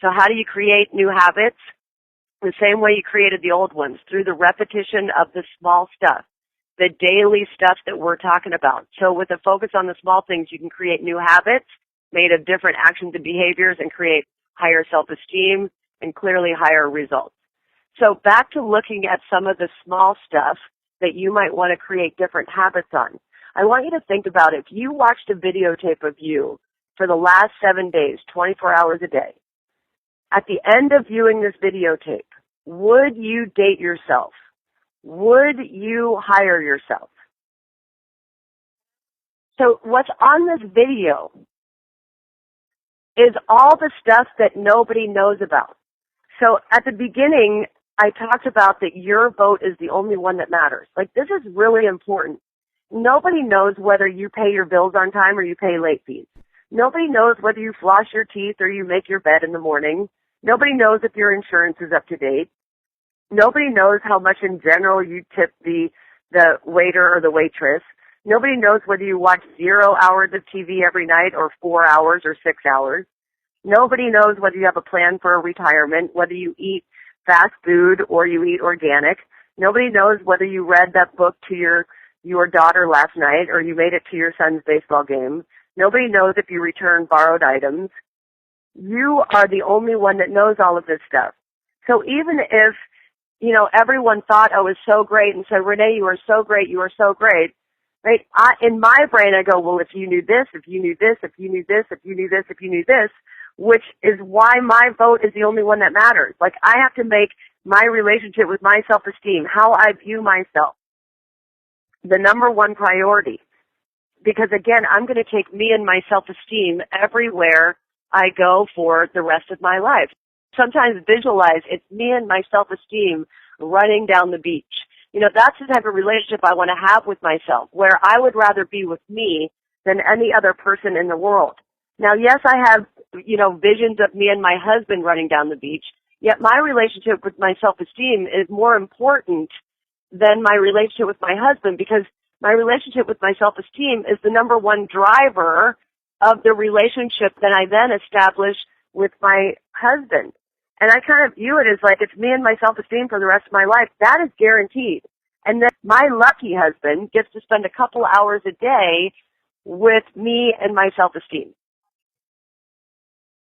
So how do you create new habits? The same way you created the old ones, through the repetition of the small stuff, the daily stuff that we're talking about. So with a focus on the small things, you can create new habits made of different actions and behaviors and create higher self-esteem and clearly higher results. So back to looking at some of the small stuff that you might want to create different habits on. I want you to think about if you watched a videotape of you for the last 7 days, 24 hours a day. At the end of viewing this videotape, would you date yourself? Would you hire yourself? So what's on this video is all the stuff that nobody knows about. So at the beginning, I talked about that your vote is the only one that matters. Like, this is really important. Nobody knows whether you pay your bills on time or you pay late fees. Nobody knows whether you floss your teeth or you make your bed in the morning. Nobody knows if your insurance is up to date. Nobody knows how much in general you tip the waiter or the waitress. Nobody knows whether you watch 0 hours of TV every night or 4 hours or 6 hours. Nobody knows whether you have a plan for a retirement, whether you eat fast food or you eat organic. Nobody knows whether you read that book to your daughter last night or you made it to your son's baseball game. Nobody knows if you return borrowed items. You are the only one that knows all of this stuff. So even if, everyone thought I was so great and said, Renee, you are so great, you are so great, right? In my brain, I go, well, if you knew this, if you knew this, if you knew this, if you knew this, if you knew this, which is why my vote is the only one that matters. Like, I have to make my relationship with my self-esteem, how I view myself, the number one priority. Because, again, I'm going to take me and my self-esteem everywhere I go for the rest of my life. Sometimes visualize it's me and my self-esteem running down the beach. That's the type of relationship I want to have with myself, where I would rather be with me than any other person in the world. Now, yes, I have, visions of me and my husband running down the beach, yet my relationship with my self-esteem is more important than my relationship with my husband, because my relationship with my self-esteem is the number one driver of the relationship that I then establish with my husband. And I kind of view it as like it's me and my self-esteem for the rest of my life. That is guaranteed. And then my lucky husband gets to spend a couple hours a day with me and my self-esteem.